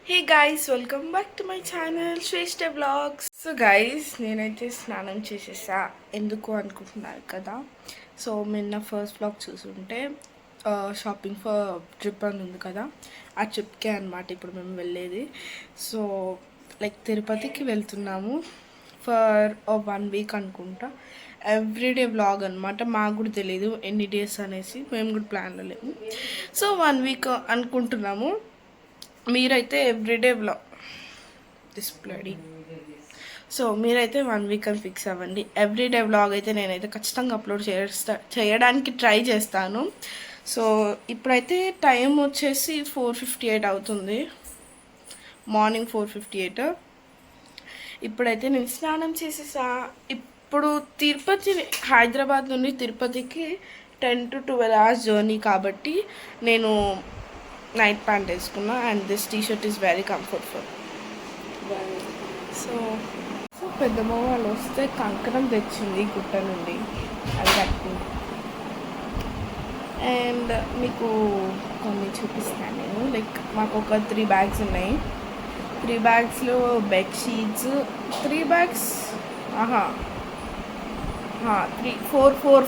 Hey guys, welcome back to my channel Shreshtha vlogs. So guys, నేనైతే స్నానం చేసేసా. ఎందుకు అనుకుంటున్నారు కదా. సో నిన్న ఫస్ట్ వ్లాగ్ చూసుంటే షాపింగ్ ఫర్ ట్రిప్ అని ఉంది కదా, ఆ ట్రిప్కే అనమాట ఇప్పుడు మేము వెళ్ళేది. సో లైక్ తిరుపతికి వెళ్తున్నాము ఫర్ 1 వీక్ అనుకుంటా. ఎవ్రీడే వ్లాగ్ అనమాట. మాకు కూడా తెలియదు ఎన్ని డేస్ అనేసి, మేము కూడా ప్లాన్లో లేము. సో 1 వీక్ అనుకుంటున్నాము. మీరైతే ఎవ్రీడే వ్లాగ్ డిస్ప్లేడి. సో మీరైతే 1 వీక్ అని ఫిక్స్ అవ్వండి. ఎవ్రీడే వ్లాగ్ అయితే నేనైతే ఖచ్చితంగా అప్లోడ్ చేయడానికి ట్రై చేస్తాను. సో ఇప్పుడైతే టైం వచ్చేసి 4:58 అవుతుంది, మార్నింగ్ 4:58. ఇప్పుడైతే నేను స్నానం చేసేసా. ఇప్పుడు తిరుపతి, హైదరాబాద్ నుండి తిరుపతికి 10 to 12 hours జర్నీ కాబట్టి నేను నైట్ ప్యాంట్ వేసుకున్నా. And this T shirt is very comfortable. So పెద్దమ్మ వాళ్ళు వస్తే కంకణం తెచ్చింది గుట్ట నుండి, అది కట్టుకుంది. అండ్ మీకు కొన్ని చూపిస్తాను నేను. లైక్ మాకు ఒక 3 bags ఉన్నాయి. 3 bagsలో బెడ్షీట్స్, 3 bags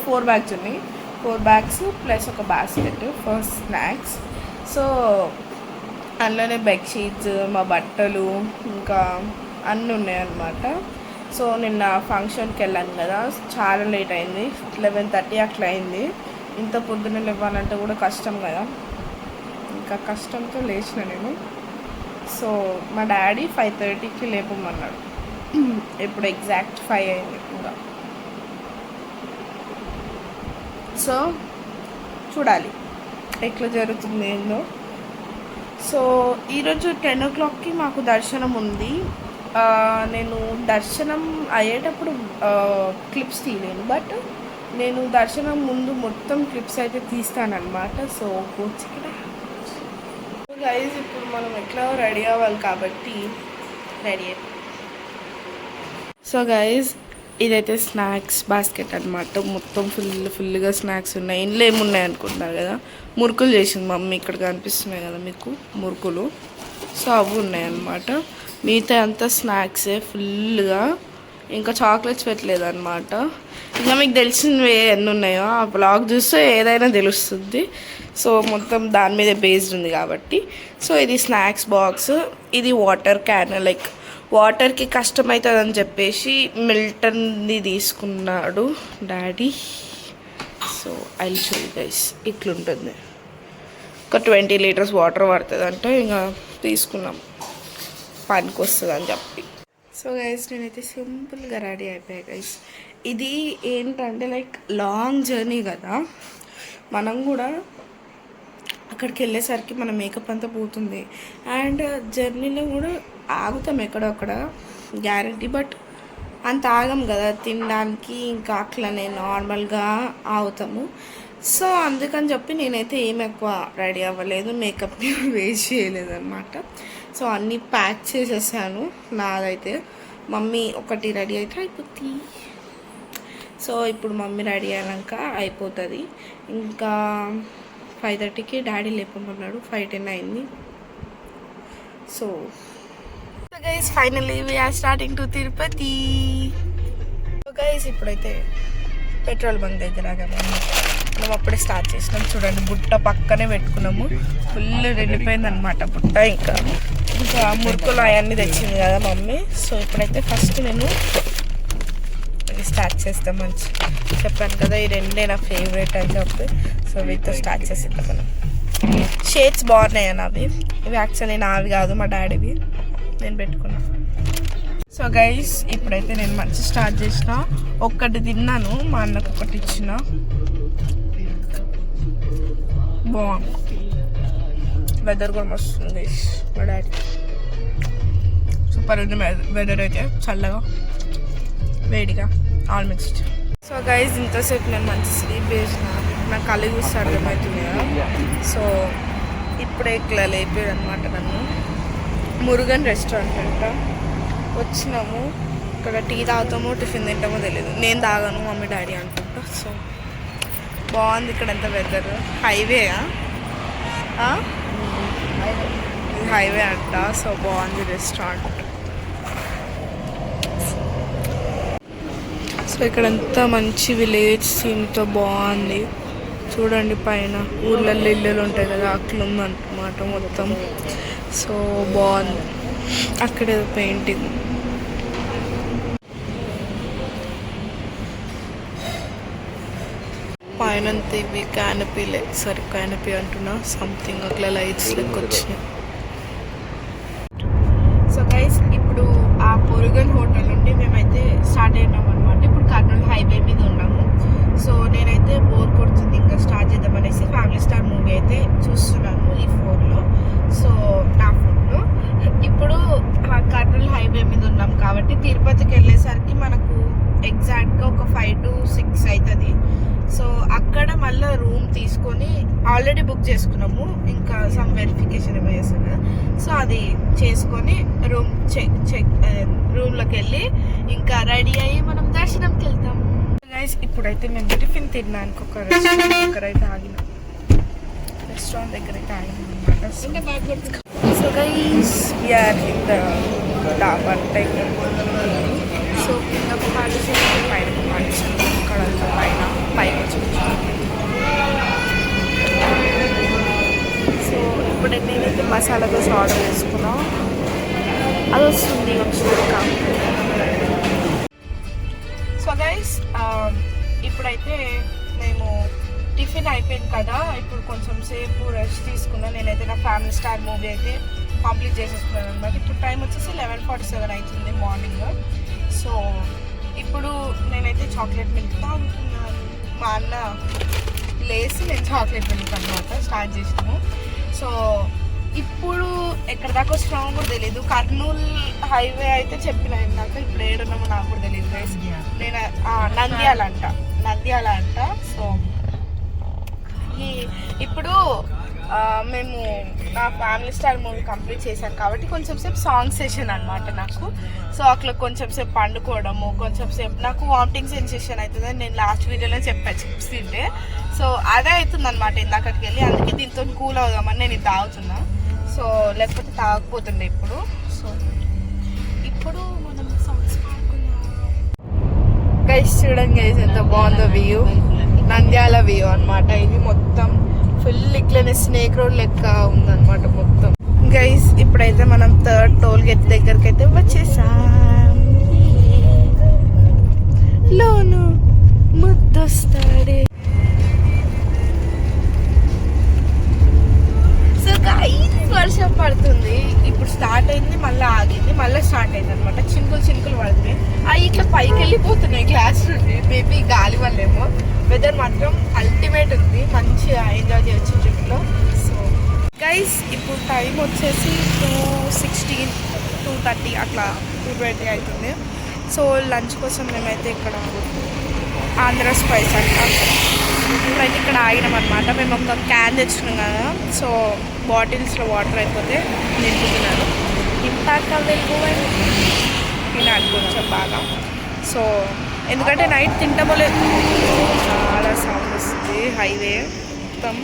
4 bags ఉన్నాయి. 4 bags ప్లస్ ఒక బాస్కెట్ ఫర్ స్నాక్స్. సో అందులోనే బెడ్షీట్స్, మా బట్టలు, ఇంకా అన్నీ ఉన్నాయన్నమాట. సో నిన్న ఫంక్షన్కి వెళ్ళాను కదా, చాలా లేట్ అయింది. 11:30 అట్లా అయింది. ఇంత పొద్దున్న లేవాలంటే కూడా కష్టం కదా, ఇంకా కష్టంతో లేచిన నేను. సో మా డాడీ 5:30కి లేపమన్నాడు. ఇప్పుడు ఎగ్జాక్ట్ 5 అయింది ఇంకా. సో చూడాలి ఎట్లా జరుగుతుంది ఏందో. సో ఈరోజు 10 o'clockకి మాకు దర్శనం ఉంది. నేను దర్శనం అయ్యేటప్పుడు క్లిప్స్ తీయలేను, బట్ నేను దర్శనం ముందు మొత్తం క్లిప్స్ అయితే తీస్తానన్నమాట. సో ఇక్కడ గైజ్ ఇప్పుడు మనం ఎట్లా రెడీ అవ్వాలి కాబట్టి రెడీ అయిపోయి. సో గైజ్ ఇదైతే స్నాక్స్ బాస్కెట్ అనమాట. మొత్తం ఫుల్గా స్నాక్స్ ఉన్నాయి. ఇంట్లో ఏమున్నాయి అనుకుంటున్నారు కదా, మురుకులు చేసింది మమ్మీ. ఇక్కడ కనిపిస్తున్నాయి కదా మీకు మురుకులు. సో అవి ఉన్నాయన్నమాట. మిగతా అంతా స్నాక్సే ఫుల్గా. ఇంకా చాక్లెట్స్ పెట్టలేదు అనమాట. ఇంకా మీకు తెలిసినవి ఎన్ని ఉన్నాయో ఆ బ్లాగ్ చూస్తే ఏదైనా తెలుస్తుంది. సో మొత్తం దాని మీద బేస్డ్ ఉంది కాబట్టి. సో ఇది స్నాక్స్ బాక్స్, ఇది వాటర్ క్యాన్. లైక్ వాటర్కి కష్టమవుతుందని చెప్పేసి మిల్టన్ది తీసుకున్నాడు daddy. So I show you guys, ఇట్లుంటుంది. ఒక 20 liters వాటర్ పడుతుంది అంటే ఇంకా తీసుకున్నాం, పనికి వస్తుంది అని చెప్పి. సో గైస్ నేనైతే సింపుల్గా రెడీ అయిపోయాయి గైస్. ఇది ఏంటంటే లైక్ లాంగ్ జర్నీ కదా, మనం కూడా అక్కడికి వెళ్ళేసరికి మన మేకప్ అంతా పోతుంది. అండ్ జర్నీలో కూడా ఆగుతాం ఎక్కడొక్కడ గ్యారంటీ, బట్ అంత ఆగం కదా తినడానికి, ఇంకా అట్లనే నార్మల్గా ఆగుతాము. సో అందుకని చెప్పి నేనైతే ఏమి ఎక్కువ రెడీ అవ్వలేదు, మేకప్ వేస్ట్ చేయలేదు అనమాట. సో అన్నీ ప్యాక్ చేసేసాను. నాదైతే మమ్మీ ఒకటి రెడీ అయితే అయిపోతుంది. సో ఇప్పుడు మమ్మీ రెడీ అయ్యాక అయిపోతుంది. ఇంకా 5:30కి డాడీ లేపమన్నాడు. 5:10 అయింది. So guys finally we are starting to Tirupati. So guys ఇప్పుడైతే పెట్రోల్ బంక్ దగ్గర మనం అప్పుడే స్టార్ట్ చేసినాం. చూడండి బుట్ట పక్కనే పెట్టుకున్నాము. ఫుల్ నిండిపోయింది అనమాట బుట్ట. ఇంకా మురుకులు అవన్నీ తెచ్చింది కదా మమ్మీ. సో ఇప్పుడైతే ఫస్ట్ నేను స్టార్ట్ చేస్తాం. మంచి చెప్పాను కదా ఈ రెండే నా ఫేవరెట్ అని చెప్పి. సో వీటితో స్టార్ట్ చేసేద్దాం మనం. షేడ్స్ బాగున్నాయి అవి. ఇవి యాక్చువల్లీ నావి కాదు, మా డాడీవి, నేను పెట్టుకున్నా. సో గైస్ ఇప్పుడైతే నేను మంచి స్టార్ట్ చేసిన. ఒక్కటి తిన్నాను, మా అన్నకు ఒకటి ఇచ్చిన. బాగుంది. వెదర్ కూడా మస్తుంది గైస్. మా డాడీ సూపర్ ఉంది వెదర్ అయితే, చల్లగా వేడిగా ఆల్ మిక్స్డ్. సో గైస్ ఇంతసేపు నేను మంచి స్లీప్ వేసిన. నా కళ్ళు చూస్తే అర్థమవుతుంది కదా. సో ఇప్పుడే ఇట్లా లేపాడు అనమాట నన్ను. మురుగన్ రెస్టారెంట్ అంట వచ్చినాము. ఇక్కడ టీ తాగుతామో టిఫిన్ తింటామో తెలియదు. నేను తాగాను, మమ్మీ డాడీ అనుకుంటా. సో బాగుంది ఇక్కడ ఎంత వెదర్. హైవేయా హైవే అంట. సో బాగుంది రెస్టారెంట్. సో ఇక్కడ అంతా మంచి విలేజ్ సీన్తో బాగుంది. చూడండి పైన ఊర్లలో ఇల్లులు ఉంటాయి కదా, అట్లా ఉందన్నమాట మొత్తం. సో బాగుంది. అక్కడే పెయింటింగ్. పైన ఇవి క్యానపీలే, సరే క్యానపీ అంటున్నా, సంథింగ్ అట్లా లైట్స్ లెక్క వచ్చినాయి. సో గైస్ ఇప్పుడు ఆ పొరుగన్ హోటల్ నుండి మేమైతే స్టార్ట్ అయినాం అనమాట. ఇప్పుడు కర్నూలు హైవే మీద ఉన్నాము. సో నేనైతే బోర్ కొడుతుంది, ఇంకా స్టార్ట్ చేద్దామనేసి ఫ్యామిలీ స్టార్ మూవీ అయితే చూస్తున్నాను ఈ ఫోన్లో. సో నా ఫోన్లో ఇప్పుడు కర్నూలు హైవే మీద ఉన్నాం కాబట్టి తిరుపతికి వెళ్ళేసరికి మనకు ఎగ్జాక్ట్గా ఒక 5 to 6 అవుతుంది. సో అక్కడ మళ్ళీ రూమ్ తీసుకొని ఆల్రెడీ బుక్ చేసుకున్నాము, ఇంకా సమ్ వెరిఫికేషన్ ఏమో చేస్తాను కదా. సో అది చేసుకొని రూమ్లోకి వెళ్ళి ఇంకా రెడీ అయ్యి మనం దర్శనంకి వెళ్తాం. గైస్ ఇప్పుడైతే మేము టిఫిన్ తినడానికి ఒక రెస్టారెంట్ దగ్గర అయితే ఆగినాం. రెస్టారెంట్ దగ్గర అయితే ఆగినాం అనమాట. So guys we are in the dhaba type. So కింద పార్టీషన్, పైన పార్టీషన్, ఇక్కడ పైకి వచ్చి. సో ఇప్పుడైతే నేనైతే మసాలా దోశ ఆర్డర్ చేసుకున్నాం, అది వస్తుంది వచ్చి. సో గైస్ ఇప్పుడైతే మేము టిఫిన్ అయిపోయింది కదా, ఇప్పుడు కొంచెం సేపు రెస్ట్ తీసుకున్నా. నేనైతే నా ఫ్యామిలీ స్టార్ మూవీ అయితే కంప్లీట్ చేసేసుకున్నాను అనమాట. ఇప్పుడు టైం వచ్చేసి 11:47 అవుతుంది మార్నింగ్. సో ఇప్పుడు నేనైతే చాక్లెట్ మిల్క్ తాగుతున్నాను. మా అన్న లేసి నేను చాక్లెట్ మిల్క్ అనమాట స్టార్ట్ చేసినాము. సో ఇప్పుడు ఎక్కడ దాకా వచ్చినామో కూడా తెలీదు. కర్నూలు హైవే అయితే చెప్పిన ఇందాక, ఇప్పుడు ఏడున్నామో నాకు కూడా తెలియదు గైస్. నేను నంద్యాల అంట. సో ఇప్పుడు మేము నా ఫ్యామిలీ స్టార్ మూవీ కంప్లీట్ చేశాను కాబట్టి కొంచెం సేపు సాంగ్ సెషన్ అనమాట నాకు. సో అట్లా కొంచెం సేపు పండుకోవడము, కొంచెం సేపు నాకు వామిటింగ్ సెన్సేషన్ అవుతుందని నేను లాస్ట్ వీడియోలో చెప్పాను, చిప్స్ తింటే. సో అదే అవుతుంది అనమాట ఇందాకటికి వెళ్ళి. అందుకే దీంతో కూల్ అవుదామని నేను ఇది తాగుతున్నా. సో లేకపోతే తాగకపోతుండే ఇప్పుడు. సో ఇప్పుడు మనం సాంగ్స్ పాడుకుందాం. గైస్ చూడండి గైస్ ఎంత బాగుందో వ్యూ, నంద్యాల వ్యూ అనమాట ఇది. మొత్తం ఫుల్ ఇట్లనే స్నేక్ రోడ్ లెక్క ఉందన్నమాట మొత్తం. గైస్ ఇప్పుడైతే మనం 3rd టోల్ గేట్ దగ్గరికి అయితే వచ్చేసాం. లోను ముద్దొస్తాడే. సో గైస్ వర్షం పడుతుంది. ఇప్పుడు స్టార్ట్ అయింది, మళ్ళీ ఆగింది, మళ్ళీ స్టార్ట్ అయింది అనమాట. చినుకులు పడుతున్నాయి. అవి ఇట్లా పైకి వెళ్ళిపోతున్నాయి గ్లాస్ నుండి. మేబీ గాలి వల్లేమో. వెదర్ మాత్రం అల్టిమేట్ ఉంది, మంచిగా ఎంజాయ్ చేయొచ్చు ట్రిప్లో. సో గైస్ ఇప్పుడు టైం వచ్చేసి 2:16, 2:30 అట్లా 2:20 అవుతుంది. సో లంచ్ కోసం మేమైతే ఇక్కడ ఆంధ్ర స్పైస్ అంట ఇప్పుడైతే ఇక్కడ ఆగినాం అనమాట. మేము ఒక క్యాన్ తెచ్చుకున్నాం కదా, సో బాటిల్స్లో వాటర్ అయిపోతే నింపుతున్నాను. ఇంపాక వెళ్ళిపోయి తినాలి కొంచెం బాగా. సో ఎందుకంటే నైట్ తింటామో లేదు, చాలా సౌండ్ వస్తుంది హైవే మొత్తం.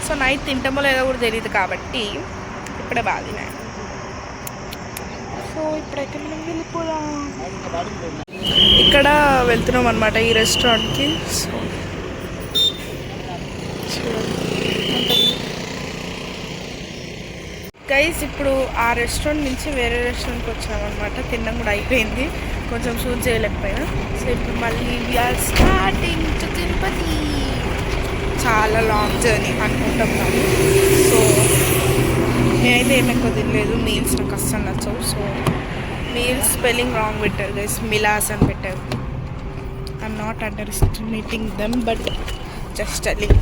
సో నైట్ తింటామో లేదో కూడా తెలియదు కాబట్టి ఇప్పుడే బాగా తినాలి. సో ఇప్పుడైతే మనం వెళ్ళిపోదాం. ఇక్కడ వెళ్తున్నాం అనమాట ఈ రెస్టారెంట్కి. సో గైస్ ఇప్పుడు ఆ రెస్టారెంట్ నుంచి వేరే రెస్టారెంట్కి వచ్చామన్నమాట. తినడం కూడా అయిపోయింది, కొంచెం షూట్ చేయలేకపోయినా. సో ఇప్పుడు మళ్ళీ వీఆర్ స్టార్టింగ్ టు తిరుపతి. చాలా లాంగ్ జర్నీ అనుకుంటాం కానీ. సో నేనైతే ఏమి ఎక్కువ తినలేదు, మీల్స్ నాకు అస్సలు నచ్చవు. సో మీల్స్ స్పెల్లింగ్ రాంగ్ పెట్టారు గైస్, మిలాస్ అని పెట్టారు. I'm not underestimating them, but just telling.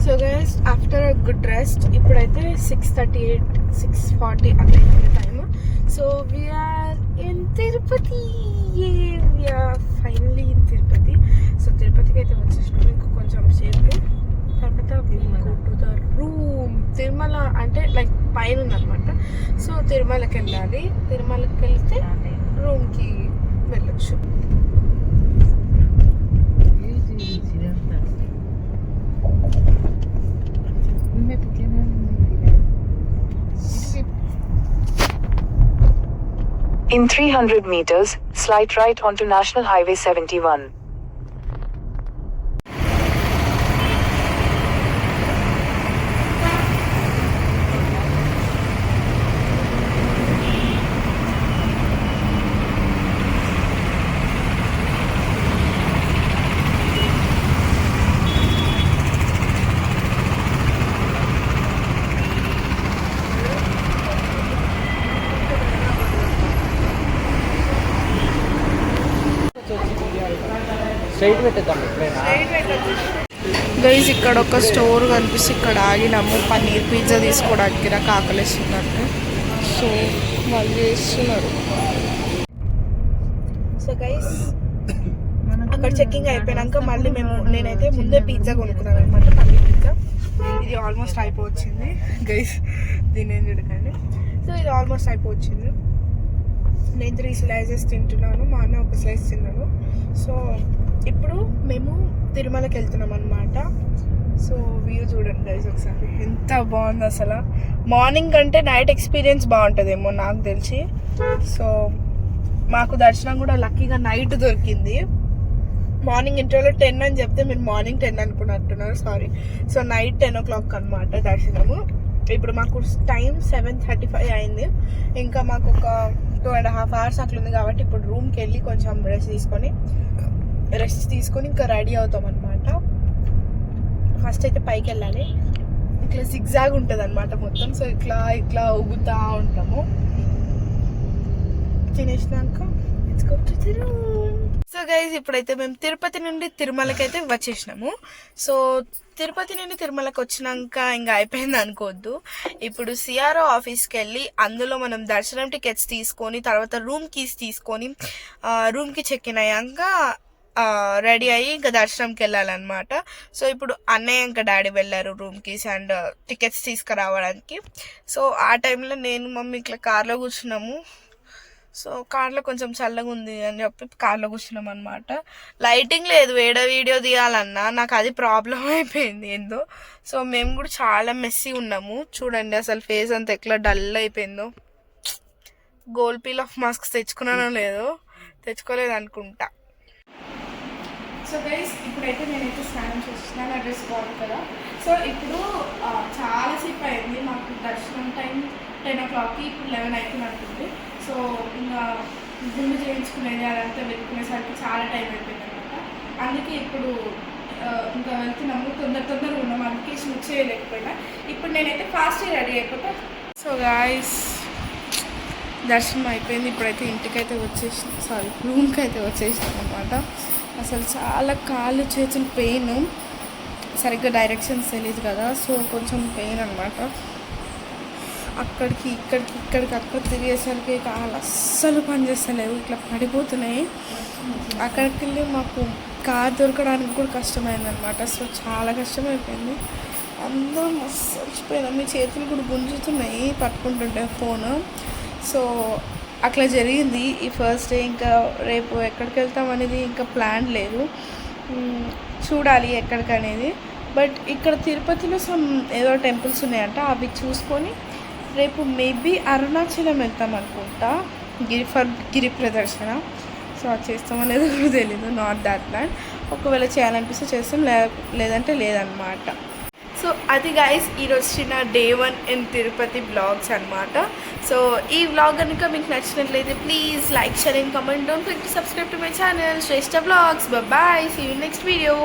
So guys after a good rest ఇప్పుడైతే 6:38, 6:40 అట్లా అవుతుంది time. So we are in Tirupati. We are finally in Tirupati. So తిరుపతికి అయితే వచ్చేసినాము. ఇంకా కొంచెం సేపు తర్వాత రూమ్ తిరుమల అంటే లైక్ పైన ఉందన్నమాట. సో తిరుమలకి వెళ్ళాలి. తిరుమలకి వెళ్తే రూమ్కి వెళ్ళొచ్చు. In 300 meters, slight right onto National Highway 71. Guys ఇక్కడ ఒక స్టోర్ కనిపిస్తే ఇక్కడ ఆగినాము పన్నీర్ పిజ్జా తీసుకోవడానికి. నాకు ఆకలిస్తున్నట్టు. సో వాళ్ళు చేస్తున్నారు. సో గైస్ అక్కడ చెక్కింగ్ అయిపోయాక మళ్ళీ నేనైతే ముందే పిజ్జా కొనుక్కున్నాను అనమాట. పన్నీర్ పిజ్జా ఇది ఆల్మోస్ట్ అయిపోవచ్చింది గైస్. దీని ఏం చూడకండి. సో ఇది ఆల్మోస్ట్ అయిపోవచ్చింది. నేను 3 స్లైసెస్ తింటున్నాను. మా అన్న ఒక స్లైస్ తిన్నాను. సో ఇప్పుడు మేము తిరుమలకి వెళ్తున్నాం అనమాట. సో వ్యూ చూడండి గైస్ ఒకసారి ఎంత బాగుంది అసలు. మార్నింగ్ కంటే నైట్ ఎక్స్పీరియన్స్ బాగుంటుందేమో నాకు తెలిసి. సో మాకు దర్శనం కూడా లక్కీగా నైట్ దొరికింది. మార్నింగ్ ఇంటర్వ్యూలో 10 అని చెప్తే మీరు మార్నింగ్ 10 అనుకున్నట్టున్నారు, సారీ. సో నైట్ 10 o'clock అనమాట దర్శనము. ఇప్పుడు మాకు టైం 7:35 అయింది. ఇంకా మాకు ఒక 2.5 hours అట్లా ఉంది కాబట్టి ఇప్పుడు రూమ్కి వెళ్ళి కొంచెం రెస్ట్ తీసుకొని ఇంకా రెడీ అవుతాం అనమాట. ఫస్ట్ అయితే పైకి వెళ్ళాలి. ఇట్లా సిగ్జాగ్ ఉంటుంది అనమాట మొత్తం. సో ఇట్లా ఊగుతూ ఉంటాము. తినేసినాక let's go to the room. So guys ఇప్పుడైతే మేము తిరుపతి నుండి తిరుమలకి అయితే వచ్చేసినాము. సో తిరుపతి నుండి తిరుమలకి వచ్చినాక ఇంకా అయిపోయింది అనుకోవద్దు. ఇప్పుడు సిఆర్ఓ ఆఫీస్కి వెళ్ళి అందులో మనం దర్శనం టికెట్స్ తీసుకొని తర్వాత రూమ్ కీస్ తీసుకొని రూమ్కి చెక్ ఇన్ అయ్యాక రెడీ అయ్యి ఇంకా దర్శనంకి వెళ్ళాలన్నమాట. సో ఇప్పుడు అన్నయ్య ఇంకా డాడీ వెళ్ళారు రూమ్ కీస్ అండ్ టికెట్స్ తీసుకురావడానికి. సో ఆ టైంలో నేను మమ్మీ ఇట్లా కార్లో కూర్చున్నాము. సో కార్లో కొంచెం చల్లగా ఉంది అని చెప్పి కార్లో కూర్చున్నాం అనమాట. లైటింగ్ లేదు, వీడియో తీయాలన్నా నాకు అది ప్రాబ్లం అయిపోయింది ఏందో. సో మేము కూడా చాలా మెస్సీ ఉన్నాము. చూడండి అసలు ఫేస్ అంతా ఎట్లా డల్ అయిపోయిందో. గోల్డ్ పీల్ ఆఫ్ మాస్క్ తెచ్చుకున్నానో లేదో, తెచ్చుకోలేదు అనుకుంటా. సో గైస్ ఇప్పుడైతే నేనైతే స్నానం చేస్తున్నాను. నా డ్రెస్ బాగుంది కదా. సో ఇప్పుడు చాలాసేపు అయింది. మాకు దర్శనం టైం 10 o'clockకి ఇప్పుడు 11 అవుతుంది అనుకుంది. సో ఇంకా గుండు చేయించుకునేది అదంతా వెతుకునేసరికి చాలా టైం అయిపోయింది అనమాట. అందుకే ఇప్పుడు ఇంకా వెళ్తున్నాము. తొందరగా ఉన్నాము. అందుకే స్విచ్ చేయలేకపోయినా. ఇప్పుడు నేనైతే ఫాస్ట్గా రెడీ అయిపోతా. సో గాయస్ దర్శనం అయిపోయింది. ఇప్పుడైతే ఇంటికైతే రూమ్కి అయితే వచ్చేసినాం అనమాట. అసలు చాలా కాళ్ళు చేతులు పెయిన్, సరిగ్గా డైరెక్షన్స్ తెలియదు కదా. సో కొంచెం పెయిన్ అనమాట. అక్కడికి అక్కడ తిరిగేసరికి కాళ్ళు అస్సలు పనిచేస్తలేవు, ఇట్లా పడిపోతున్నాయి. అక్కడికి వెళ్ళి మాకు కార్ దొరకడానికి కూడా కష్టమైందనమాట. సో చాలా కష్టమైపోయింది. అందరం మస్తు వచ్చిపోయినాం. మీ చేతులు కూడా గుంజుతున్నాయి పట్టుకుంటుంటే ఫోను. సో అట్లా జరిగింది ఈ ఫస్ట్ డే. ఇంకా రేపు ఎక్కడికి వెళ్తాం అనేది ఇంకా ప్లాన్ లేదు, చూడాలి ఎక్కడికనేది. బట్ ఇక్కడ తిరుపతిలో ఏదో టెంపుల్స్ ఉన్నాయంట, అవి చూసుకొని రేపు మేబీ అరుణాచలం వెళ్తాం అనుకుంటా, గిరి ప్రదర్శన. సో అది చేస్తామో లేదో కూడా తెలీదు, నాట్ దాట్ ప్లాన్. ఒకవేళ చేయాలనిపిస్తే చేస్తాం, లేదంటే లేదనమాట. సో అది గైస్ ఈరోజు చిన్న డే 1 ఇన్ తిరుపతి బ్లాగ్స్ అనమాట. సో ఈ వ్లాగ్ కనుక మీకు నచ్చినట్లయితే please like, share and comment. Don't forget to subscribe to my channel Shreshtha vlogs. Bye, see you next video.